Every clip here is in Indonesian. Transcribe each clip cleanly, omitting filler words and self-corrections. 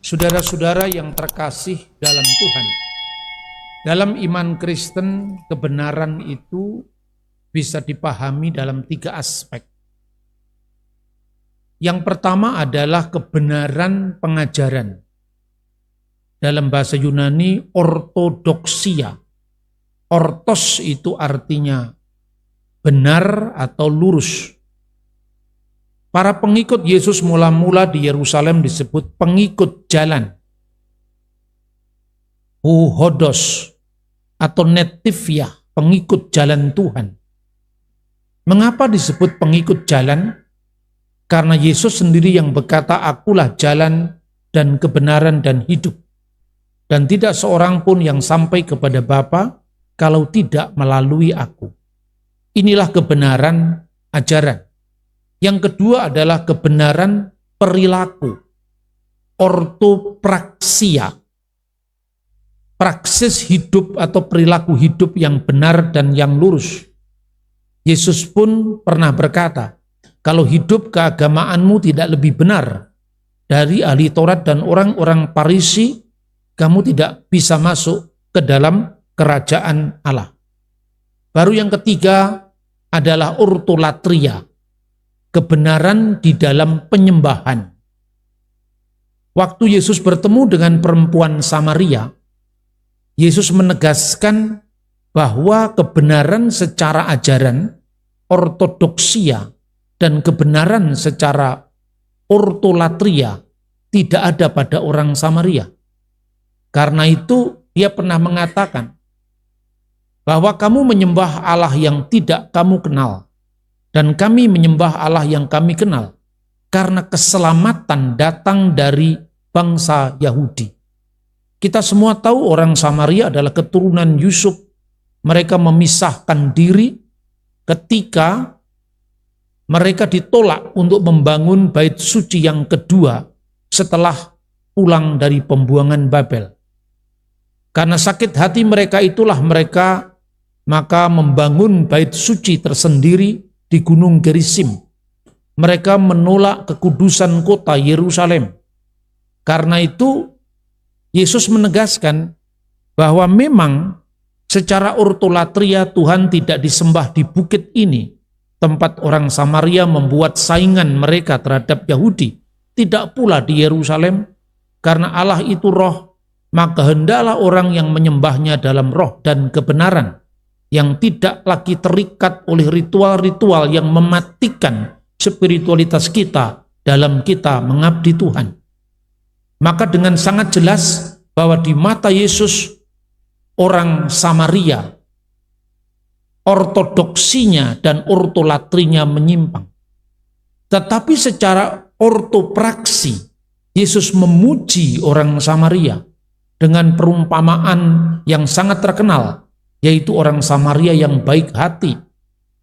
Saudara-saudara yang terkasih dalam Tuhan, dalam iman Kristen, kebenaran itu bisa dipahami dalam 3 aspek. Yang pertama adalah kebenaran pengajaran. Dalam bahasa Yunani, ortodoksia. Ortos itu artinya benar atau lurus. Para pengikut Yesus mula-mula di Yerusalem disebut pengikut jalan. Huhodos atau netivia, pengikut jalan Tuhan. Mengapa disebut pengikut jalan? Karena Yesus sendiri yang berkata, "Akulah jalan dan kebenaran dan hidup. Dan tidak seorang pun yang sampai kepada Bapa kalau tidak melalui aku." Inilah kebenaran ajaran. Yang kedua adalah kebenaran perilaku, ortopraksia, praksis hidup atau perilaku hidup yang benar dan yang lurus. Yesus pun pernah berkata, "Kalau hidup keagamaanmu tidak lebih benar dari ahli Taurat dan orang-orang Farisi, kamu tidak bisa masuk ke dalam kerajaan Allah." Baru yang ketiga adalah ortolatria, kebenaran di dalam penyembahan. Waktu Yesus bertemu dengan perempuan Samaria, Yesus menegaskan bahwa kebenaran secara ajaran, ortodoksia, dan kebenaran secara ortolatria tidak ada pada orang Samaria. Karena itu dia pernah mengatakan bahwa kamu menyembah Allah yang tidak kamu kenal, dan kami menyembah Allah yang kami kenal, karena keselamatan datang dari bangsa Yahudi. Kita semua tahu orang Samaria adalah keturunan Yusuf. Mereka memisahkan diri ketika mereka ditolak untuk membangun bait suci yang kedua setelah pulang dari pembuangan Babel. Karena sakit hati mereka itulah mereka maka membangun bait suci tersendiri di Gunung Gerizim. Mereka menolak kekudusan kota Yerusalem. Karena itu Yesus menegaskan bahwa memang secara ortolatria Tuhan tidak disembah di bukit ini, tempat orang Samaria membuat saingan mereka terhadap Yahudi, tidak pula di Yerusalem, karena Allah itu roh, maka hendaklah orang yang menyembahnya dalam roh dan kebenaran, yang tidak lagi terikat oleh ritual-ritual yang mematikan spiritualitas kita dalam kita mengabdi Tuhan. Maka dengan sangat jelas bahwa di mata Yesus, orang Samaria, ortodoksinya dan ortolatrinya menyimpang. Tetapi secara ortopraksi, Yesus memuji orang Samaria dengan perumpamaan yang sangat terkenal, yaitu orang Samaria yang baik hati.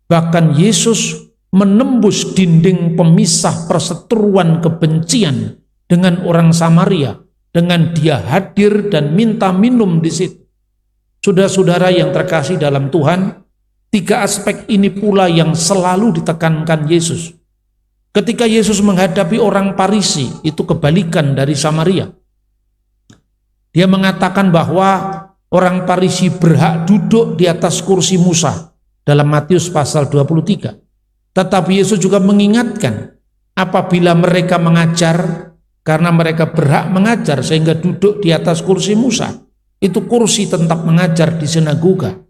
Bahkan Yesus menembus dinding pemisah perseteruan kebencian dengan orang Samaria, dengan dia hadir dan minta minum di situ. Saudara-saudara yang terkasih dalam Tuhan, 3 aspek ini pula yang selalu ditekankan Yesus. Ketika Yesus menghadapi orang Farisi, itu kebalikan dari Samaria. Dia mengatakan bahwa orang Farisi berhak duduk di atas kursi Musa dalam Matius pasal 23. Tetapi Yesus juga mengingatkan, apabila mereka mengajar, karena mereka berhak mengajar sehingga duduk di atas kursi Musa, itu kursi tempat mengajar di sinagoga.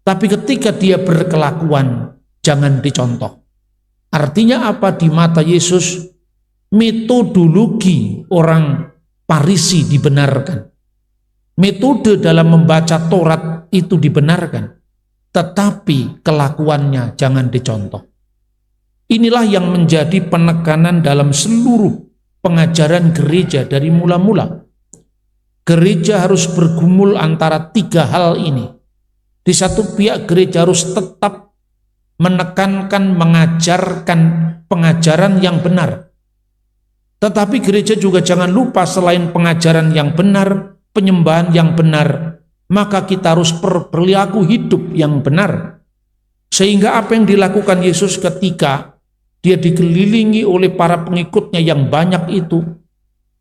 Tapi ketika dia berkelakuan, jangan dicontoh. Artinya apa? Di mata Yesus, metodologi orang Farisi dibenarkan. Metode dalam membaca Taurat itu dibenarkan, tetapi kelakuannya jangan dicontoh. Inilah yang menjadi penekanan dalam seluruh pengajaran gereja dari mula-mula. Gereja harus bergumul antara 3 hal ini. Di satu pihak gereja harus tetap menekankan, mengajarkan pengajaran yang benar. Tetapi gereja juga jangan lupa selain pengajaran yang benar, penyembahan yang benar, maka kita harus berperilaku hidup yang benar. Sehingga apa yang dilakukan Yesus ketika dia dikelilingi oleh para pengikutnya yang banyak itu,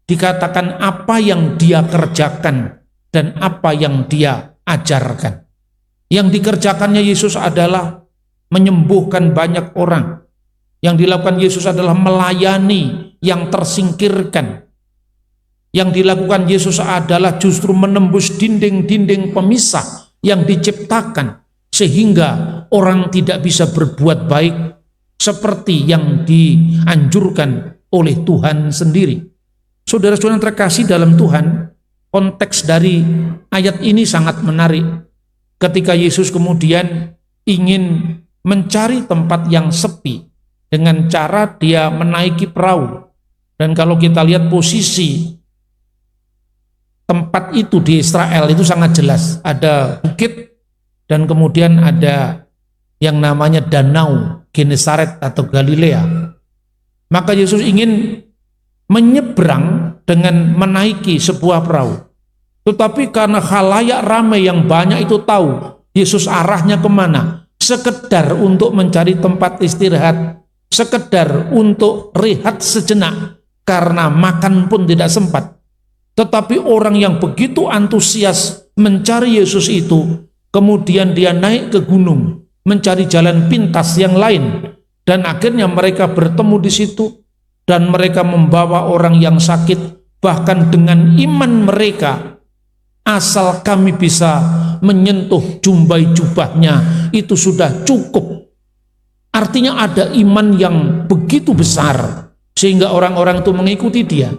dikatakan apa yang dia kerjakan dan apa yang dia ajarkan. Yang dikerjakannya Yesus adalah menyembuhkan banyak orang. Yang dilakukan Yesus adalah melayani yang tersingkirkan. Yang dilakukan Yesus adalah justru menembus dinding-dinding pemisah yang diciptakan, sehingga orang tidak bisa berbuat baik seperti yang dianjurkan oleh Tuhan sendiri. Saudara-saudara terkasih dalam Tuhan, konteks dari ayat ini sangat menarik. Ketika Yesus kemudian ingin mencari tempat yang sepi dengan cara dia menaiki perahu. Dan kalau kita lihat posisi tempat itu di Israel itu sangat jelas. Ada bukit dan kemudian ada yang namanya danau Genesaret atau Galilea. Maka Yesus ingin menyeberang dengan menaiki sebuah perahu. Tetapi karena khalayak ramai yang banyak itu tahu Yesus arahnya kemana, sekedar untuk mencari tempat istirahat, sekedar untuk rehat sejenak, karena makan pun tidak sempat. Tetapi orang yang begitu antusias mencari Yesus itu, kemudian dia naik ke gunung, mencari jalan pintas yang lain, dan akhirnya mereka bertemu di situ, dan mereka membawa orang yang sakit, bahkan dengan iman mereka, asal kami bisa menyentuh jumbai jubahnya, itu sudah cukup. Artinya ada iman yang begitu besar, sehingga orang-orang itu mengikuti dia.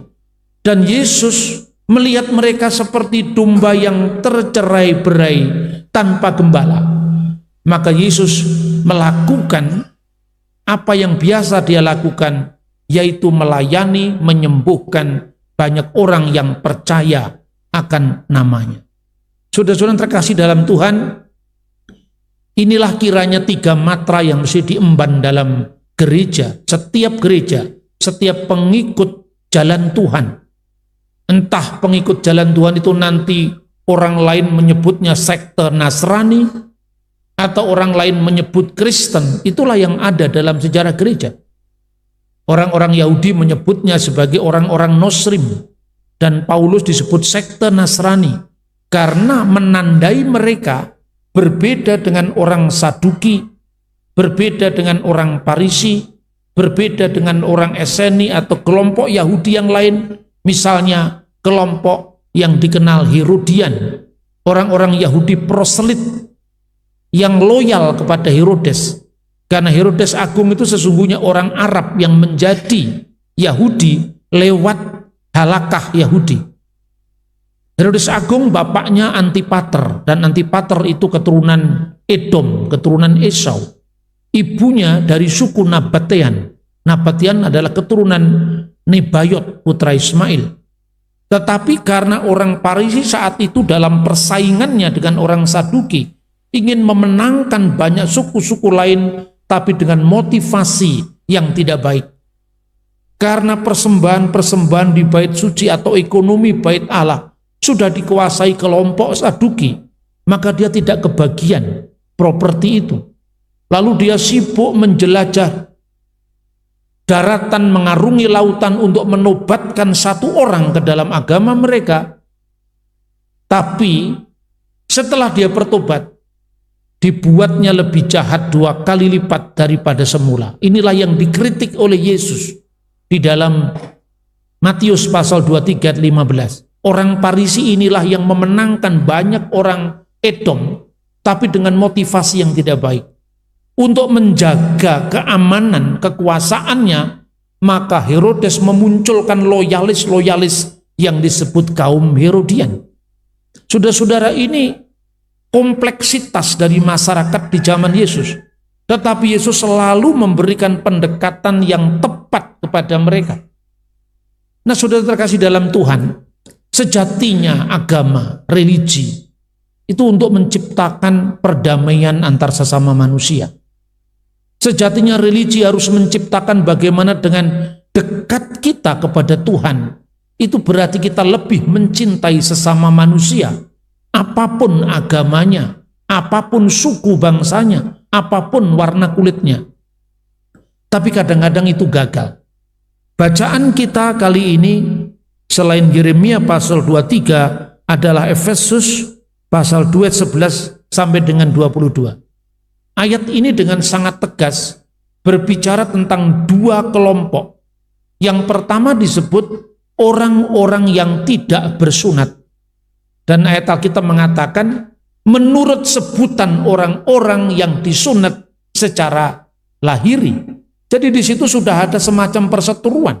Dan Yesus melihat mereka seperti domba yang tercerai-berai tanpa gembala. Maka Yesus melakukan apa yang biasa dia lakukan, yaitu melayani, menyembuhkan banyak orang yang percaya akan namanya. Saudara-saudara terkasih dalam Tuhan, inilah kiranya 3 matra yang mesti diemban dalam gereja, setiap pengikut jalan Tuhan. Entah pengikut jalan Tuhan itu nanti orang lain menyebutnya sekte Nasrani, atau orang lain menyebut Kristen, itulah yang ada dalam sejarah gereja. Orang-orang Yahudi menyebutnya sebagai orang-orang Nosrim, dan Paulus disebut sekte Nasrani, karena menandai mereka berbeda dengan orang Saduki, berbeda dengan orang Parisi, berbeda dengan orang Eseni atau kelompok Yahudi yang lain, misalnya kelompok yang dikenal Herodian, orang-orang Yahudi proselit yang loyal kepada Herodes, karena Herodes Agung itu sesungguhnya orang Arab yang menjadi Yahudi lewat halakah Yahudi. Herodes Agung bapaknya Antipater, dan Antipater itu keturunan Edom, keturunan Esau. Ibunya dari suku Nabatean. Nabatean adalah keturunan Nebayot, putra Ismail. Tetapi karena orang Parisi saat itu dalam persaingannya dengan orang Saduki, ingin memenangkan banyak suku-suku lain, tapi dengan motivasi yang tidak baik. Karena persembahan-persembahan di bait suci atau ekonomi bait Allah sudah dikuasai kelompok Saduki, maka dia tidak kebagian properti itu. Lalu dia sibuk menjelajah daratan, mengarungi lautan untuk menobatkan satu orang ke dalam agama mereka. Tapi setelah dia bertobat, dibuatnya lebih jahat 2 kali lipat daripada semula. Inilah yang dikritik oleh Yesus di dalam Matius pasal 23 ayat 15. Orang Parisi inilah yang memenangkan banyak orang Edom, tapi dengan motivasi yang tidak baik. Untuk menjaga keamanan kekuasaannya, maka Herodes memunculkan loyalis-loyalis yang disebut kaum Herodian. Saudara-saudara, ini kompleksitas dari masyarakat di zaman Yesus. Tetapi Yesus selalu memberikan pendekatan yang tepat kepada mereka. Nah, saudara terkasih dalam Tuhan, sejatinya agama, religi, itu untuk menciptakan perdamaian antar sesama manusia. Sejatinya religi harus menciptakan bagaimana dengan dekat kita kepada Tuhan. Itu berarti kita lebih mencintai sesama manusia, apapun agamanya, apapun suku bangsanya, apapun warna kulitnya. Tapi kadang-kadang itu gagal. Bacaan kita kali ini selain Yeremia pasal 23 adalah Efesus pasal 2 ayat 11 sampai dengan 22. Ayat ini dengan sangat tegas berbicara tentang dua kelompok. Yang pertama disebut orang-orang yang tidak bersunat. Dan ayat Alkitab mengatakan menurut sebutan orang-orang yang disunat secara lahiri. Jadi di situ sudah ada semacam perseteruan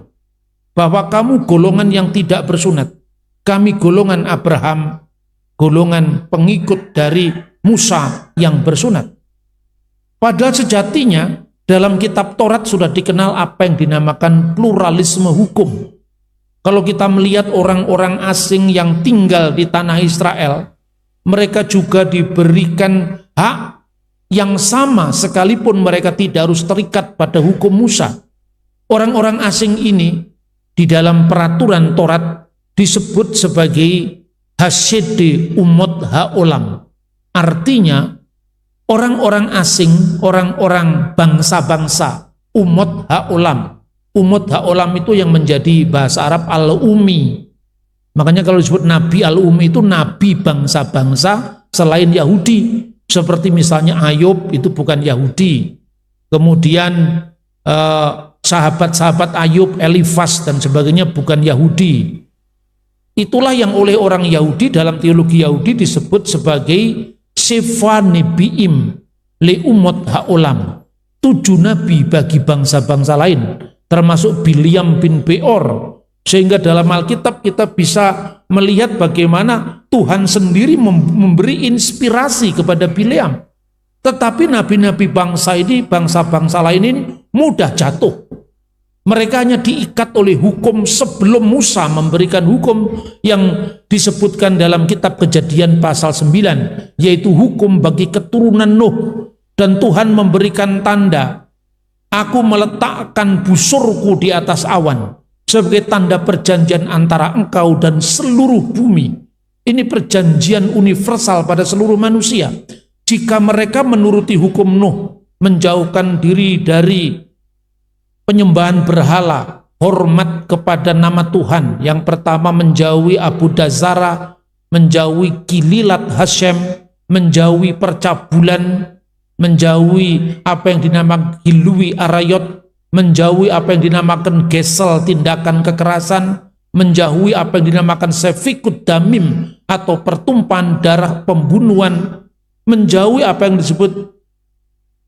bahwa kamu golongan yang tidak bersunat, kami golongan Abraham, golongan pengikut dari Musa yang bersunat. Padahal sejatinya dalam kitab Taurat sudah dikenal apa yang dinamakan pluralisme hukum. Kalau kita melihat orang-orang asing yang tinggal di tanah Israel, mereka juga diberikan hak yang sama sekalipun mereka tidak harus terikat pada hukum Musa. Orang-orang asing ini di dalam peraturan Taurat disebut sebagai Hasidi Umot Haolam. Artinya orang-orang asing, orang-orang bangsa-bangsa, Umot Haolam. Umot Haolam itu yang menjadi bahasa Arab Al-Umi. Makanya kalau disebut Nabi Al-Umi itu Nabi bangsa-bangsa selain Yahudi. Seperti misalnya Ayub itu bukan Yahudi. Kemudian sahabat-sahabat Ayub, Elifas dan sebagainya bukan Yahudi. Itulah yang oleh orang Yahudi dalam teologi Yahudi disebut sebagai Sefa Nebiim Le Umot Haolam, 7 nabi bagi bangsa-bangsa lain, termasuk Bileam bin Beor. Sehingga dalam Alkitab kita bisa melihat bagaimana Tuhan sendiri memberi inspirasi kepada Bileam. Tetapi nabi-nabi bangsa ini, bangsa-bangsa lain ini mudah jatuh. Mereka hanya diikat oleh hukum sebelum Musa memberikan hukum yang disebutkan dalam kitab Kejadian pasal 9, yaitu hukum bagi keturunan Nuh. Dan Tuhan memberikan tanda, aku meletakkan busurku di atas awan sebagai tanda perjanjian antara engkau dan seluruh bumi. Ini perjanjian universal pada seluruh manusia. Jika mereka menuruti hukum Nuh, menjauhkan diri dari penyembahan berhala, hormat kepada nama Tuhan. Yang pertama menjauhi Abu Dazara, menjauhi Kililat Hashem, menjauhi percabulan, menjauhi apa yang dinamakan Hilui Arayot, menjauhi apa yang dinamakan gesel, tindakan kekerasan, menjauhi apa yang dinamakan sefikut damim atau pertumpahan darah, pembunuhan, menjauhi apa yang disebut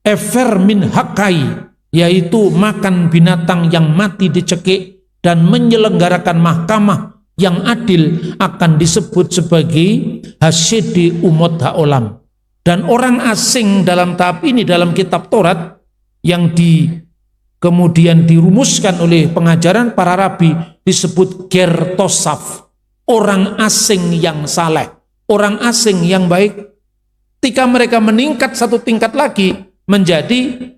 efer min hakai, yaitu makan binatang yang mati dicekik, dan menyelenggarakan mahkamah yang adil akan disebut sebagai Hasidi Umot Haolam. Dan orang asing dalam tahap ini dalam kitab Taurat yang kemudian dirumuskan oleh pengajaran para rabi disebut Gertosaf, orang asing yang saleh, orang asing yang baik. Ketika mereka meningkat satu tingkat lagi menjadi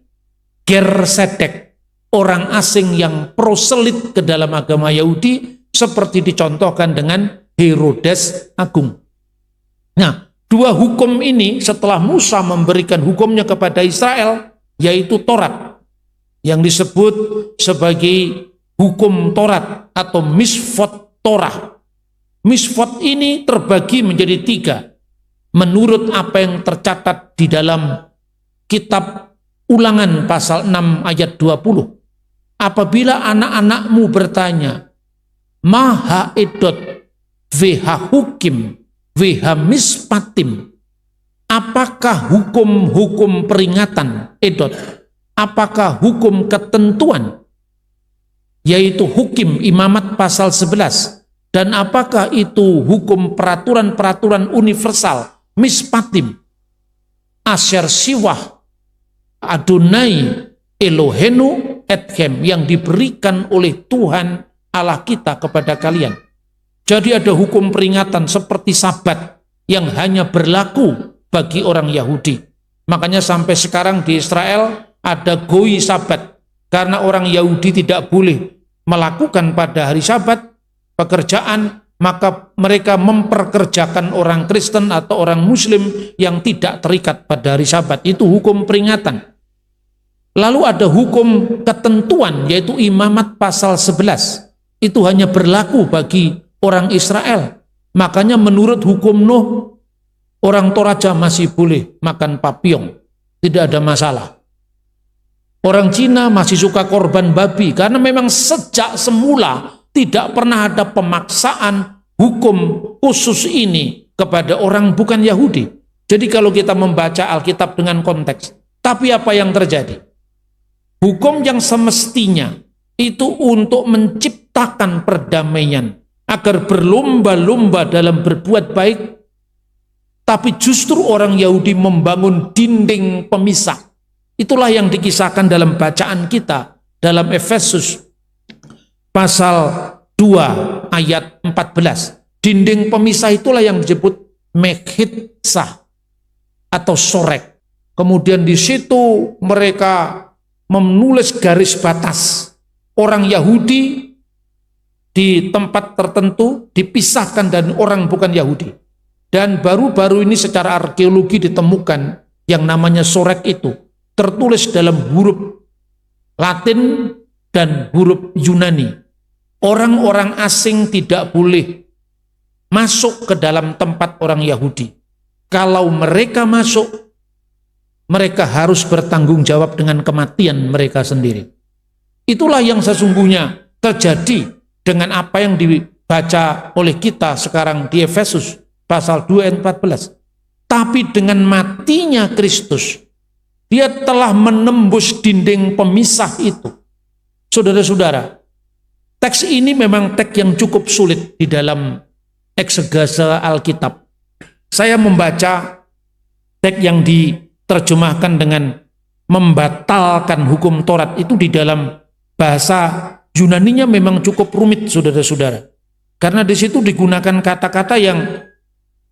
Gersedek, orang asing yang proselit ke dalam agama Yahudi, seperti dicontohkan dengan Herodes Agung. Nah, dua hukum ini setelah Musa memberikan hukumnya kepada Israel, yaitu Taurat, yang disebut sebagai hukum Taurat atau Misfot Torah. Misfot ini terbagi menjadi 3 menurut apa yang tercatat di dalam kitab Ulangan pasal 6 ayat 20. Apabila anak-anakmu bertanya, Maha edot veha hukim veha mispatim, apakah hukum-hukum peringatan edot, apakah hukum ketentuan, yaitu hukim imamat pasal 11, dan apakah itu hukum peraturan-peraturan universal mispatim, asyar siwah Adonai Elohenu etchem, yang diberikan oleh Tuhan Allah kita kepada kalian. Jadi ada hukum peringatan seperti Sabat yang hanya berlaku bagi orang Yahudi. Makanya sampai sekarang di Israel ada Goi Sabat, karena orang Yahudi tidak boleh melakukan pada hari Sabat pekerjaan, maka mereka memperkerjakan orang Kristen atau orang Muslim yang tidak terikat pada hari Sabat. Itu hukum peringatan. Lalu ada hukum ketentuan, yaitu imamat pasal 11. Itu hanya berlaku bagi orang Israel. Makanya menurut hukum Nuh, orang Toraja masih boleh makan papiong, tidak ada masalah. Orang Cina masih suka korban babi, karena memang sejak semula tidak pernah ada pemaksaan hukum khusus ini kepada orang bukan Yahudi. Jadi kalau kita membaca Alkitab dengan konteks, tapi apa yang terjadi? Hukum yang semestinya itu untuk menciptakan perdamaian, agar berlomba-lomba dalam berbuat baik, tapi justru orang Yahudi membangun dinding pemisah. Itulah yang dikisahkan dalam bacaan kita dalam Efesus pasal 2 ayat 14. Dinding pemisah itulah yang disebut mekhitsah atau sorek. Kemudian di situ mereka menulis garis batas. Orang Yahudi di tempat tertentu dipisahkan dan orang bukan Yahudi. Dan baru-baru ini secara arkeologi ditemukan yang namanya sorek itu tertulis dalam huruf Latin dan huruf Yunani. Orang-orang asing tidak boleh masuk ke dalam tempat orang Yahudi. Kalau mereka masuk, mereka harus bertanggung jawab dengan kematian mereka sendiri. Itulah yang sesungguhnya terjadi dengan apa yang dibaca oleh kita sekarang di Efesus pasal 2 ayat 14. Tapi dengan matinya Kristus, Dia telah menembus dinding pemisah itu. Saudara-saudara, teks ini memang teks yang cukup sulit di dalam eksegese Alkitab. Saya membaca teks yang diterjemahkan dengan membatalkan hukum Taurat itu di dalam bahasa Yunaninya memang cukup rumit, saudara-saudara. Karena di situ digunakan kata-kata yang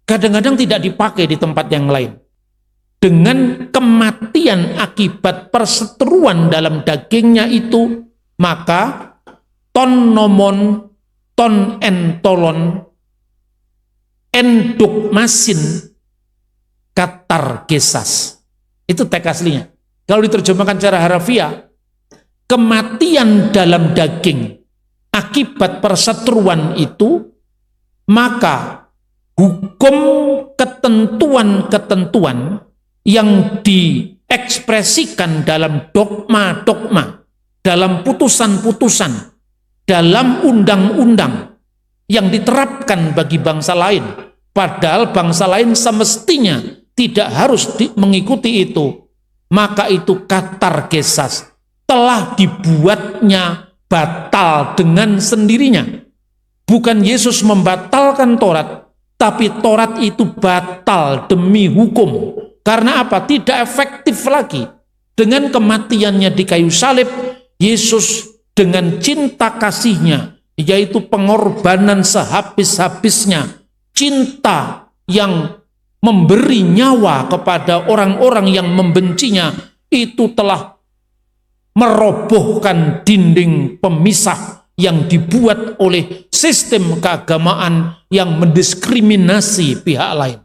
kadang-kadang tidak dipakai di tempat yang lain. Dengan kematian akibat perseteruan dalam dagingnya itu, maka ton nomon, ton entolon, enduk masin, katar gesas. Itu teks aslinya. Kalau diterjemahkan secara harfiah, kematian dalam daging akibat perseteruan itu, maka hukum ketentuan-ketentuan yang diekspresikan dalam dogma-dogma, dalam putusan-putusan, dalam undang-undang yang diterapkan bagi bangsa lain, padahal bangsa lain semestinya tidak harus mengikuti itu, maka itu katar gesas, telah dibuatnya batal dengan sendirinya. Bukan Yesus membatalkan Taurat, tapi Taurat itu batal demi hukum. Karena apa? Tidak efektif lagi. Dengan kematiannya di kayu salib, Yesus dengan cinta kasihnya, yaitu pengorbanan sehabis-habisnya, cinta yang memberi nyawa kepada orang-orang yang membencinya, itu telah merobohkan dinding pemisah yang dibuat oleh sistem keagamaan yang mendiskriminasi pihak lain.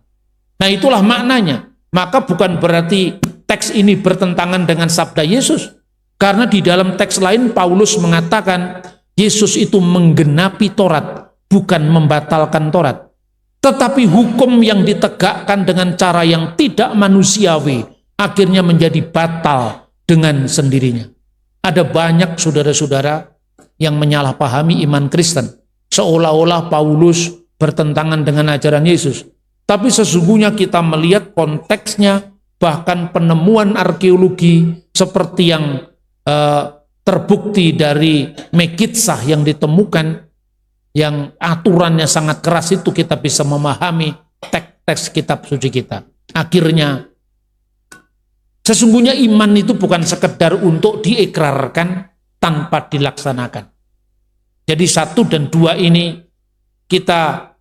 Nah, itulah maknanya. Maka bukan berarti teks ini bertentangan dengan sabda Yesus. Karena di dalam teks lain Paulus mengatakan Yesus itu menggenapi Taurat, bukan membatalkan Taurat. Tetapi hukum yang ditegakkan dengan cara yang tidak manusiawi akhirnya menjadi batal dengan sendirinya. Ada banyak saudara-saudara yang menyalahpahami iman Kristen, seolah-olah Paulus bertentangan dengan ajaran Yesus. Tapi sesungguhnya kita melihat konteksnya, bahkan penemuan arkeologi seperti yang terbukti dari Mekitsah yang ditemukan, yang aturannya sangat keras, itu kita bisa memahami teks kitab suci kita. Akhirnya sesungguhnya iman itu bukan sekedar untuk diikrarkan tanpa dilaksanakan. Jadi 1 dan 2 ini kita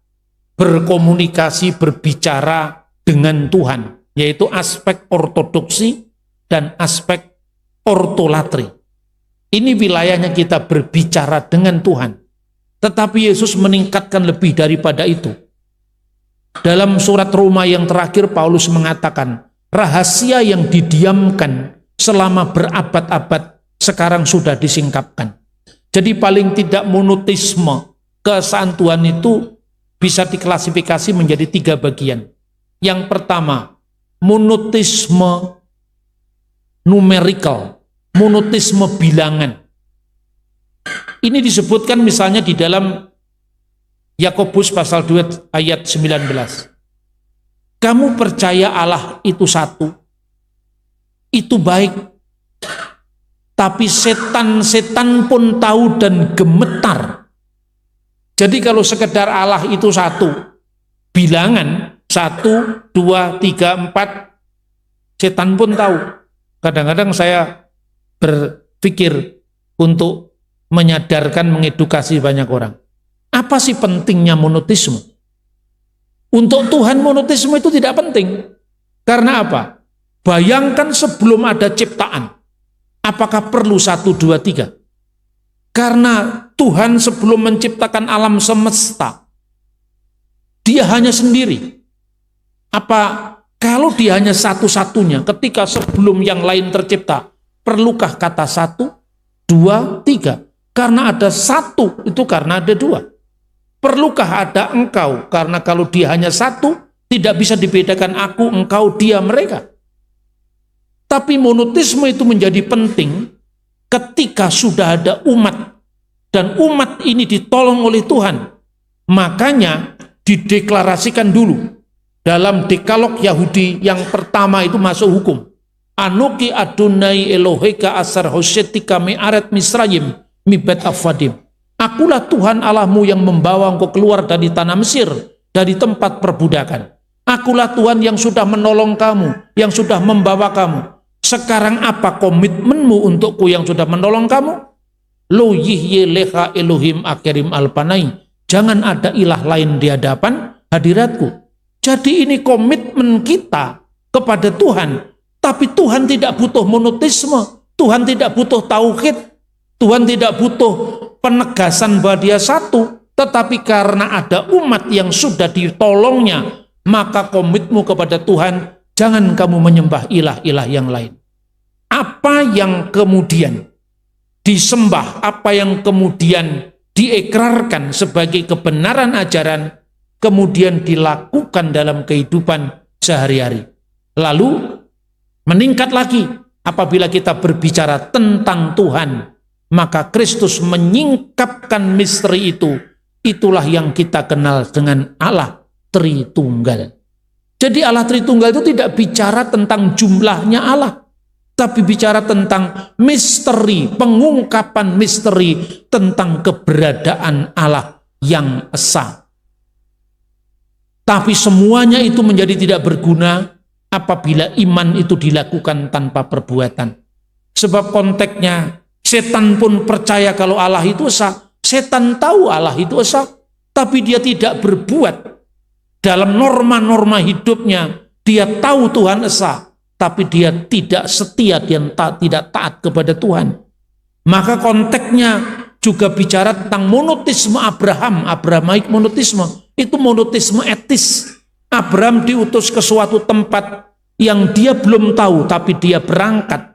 berkomunikasi, berbicara dengan Tuhan, yaitu aspek ortodoksi dan aspek ortolatri. Ini wilayahnya kita berbicara dengan Tuhan. Tetapi Yesus meningkatkan lebih daripada itu. Dalam surat Roma yang terakhir, Paulus mengatakan, rahasia yang didiamkan selama berabad-abad sekarang sudah disingkapkan. Jadi paling tidak monoteisme, keesaan Tuhan itu bisa diklasifikasi menjadi 3 bagian. Yang pertama, monoteisme numerikal, monoteisme bilangan. Ini disebutkan misalnya di dalam Yakobus pasal 2 ayat 19. Kamu percaya Allah itu satu, itu baik, tapi setan-setan pun tahu dan gemetar. Jadi kalau sekedar Allah itu satu, bilangan 1, 2, 3, 4, setan pun tahu. Kadang-kadang saya berpikir untuk menyadarkan, mengedukasi banyak orang. Apa sih pentingnya monoteisme? Untuk Tuhan monoteisme itu tidak penting. Karena apa? Bayangkan sebelum ada ciptaan. Apakah perlu 1, 2, 3? Karena Tuhan sebelum menciptakan alam semesta, Dia hanya sendiri. Apa kalau Dia hanya satu-satunya, ketika sebelum yang lain tercipta, perlukah kata 1, 2, 3? Karena ada 1, itu karena ada 2. Perlukah ada engkau? Karena kalau Dia hanya 1, tidak bisa dibedakan aku, engkau, dia, mereka. Tapi monoteisme itu menjadi penting ketika sudah ada umat, dan umat ini ditolong oleh Tuhan. Makanya dideklarasikan dulu dalam dekalog Yahudi yang pertama itu masuk hukum. Anoki Adonai Eloheka asar hosetika me'aret Misrayim mibet avadim. Akulah Tuhan Allahmu yang membawa engkau keluar dari tanah Mesir, dari tempat perbudakan. Akulah Tuhan yang sudah menolong kamu, yang sudah membawa kamu. Sekarang apa komitmenmu untukku yang sudah menolong kamu? Lo yihye leha Elohim akirim alpanai. Jangan ada ilah lain di hadapan hadiratku. Jadi ini komitmen kita kepada Tuhan. Tapi Tuhan tidak butuh monoteisme. Tuhan tidak butuh tauhid. Tuhan tidak butuh penegasan bahwa Dia satu. Tetapi karena ada umat yang sudah ditolongnya, maka komitmu kepada Tuhan, jangan kamu menyembah ilah-ilah yang lain. Apa yang kemudian disembah, apa yang kemudian diekrarkan sebagai kebenaran ajaran, kemudian dilakukan dalam kehidupan sehari-hari. Lalu meningkat lagi apabila kita berbicara tentang Tuhan, maka Kristus menyingkapkan misteri itu. Itulah yang kita kenal dengan Allah Tritunggal. Jadi Allah Tritunggal itu tidak bicara tentang jumlahnya Allah, tapi bicara tentang misteri, pengungkapan misteri tentang keberadaan Allah yang esa. Tapi semuanya itu menjadi tidak berguna apabila iman itu dilakukan tanpa perbuatan. Sebab konteksnya, setan pun percaya kalau Allah itu esa. Setan tahu Allah itu esa, tapi dia tidak berbuat. Dalam norma-norma hidupnya, dia tahu Tuhan esa, tapi dia tidak setia dan tidak taat kepada Tuhan. Maka konteksnya juga bicara tentang monoteisme Abraham, Abrahamaik monoteisme. Itu monoteisme etis. Abraham diutus ke suatu tempat yang dia belum tahu, tapi dia berangkat.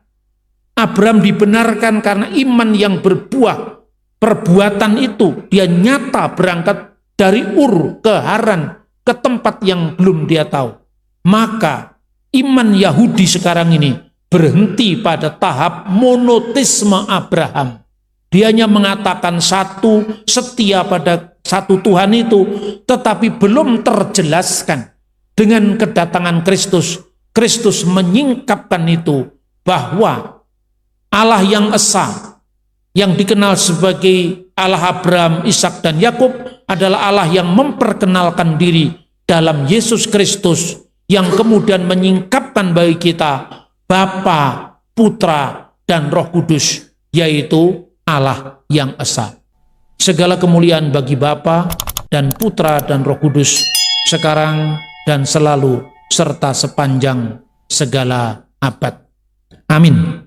Abraham dibenarkan karena iman yang berbuah. Perbuatan itu dia nyata berangkat dari Ur ke Haran, ke tempat yang belum dia tahu. Maka iman Yahudi sekarang ini berhenti pada tahap monoteisme Abraham. Dia hanya mengatakan satu, setia pada satu Tuhan itu, tetapi belum terjelaskan. Dengan kedatangan Kristus, Kristus menyingkapkan itu, bahwa Allah yang esa, yang dikenal sebagai Allah Abraham, Ishak dan Yakub, adalah Allah yang memperkenalkan diri dalam Yesus Kristus, yang kemudian menyingkapkan bagi kita Bapa, Putra, dan Roh Kudus, yaitu Allah yang esa. Segala kemuliaan bagi Bapa dan Putra dan Roh Kudus, sekarang dan selalu, serta sepanjang segala abad. Amin.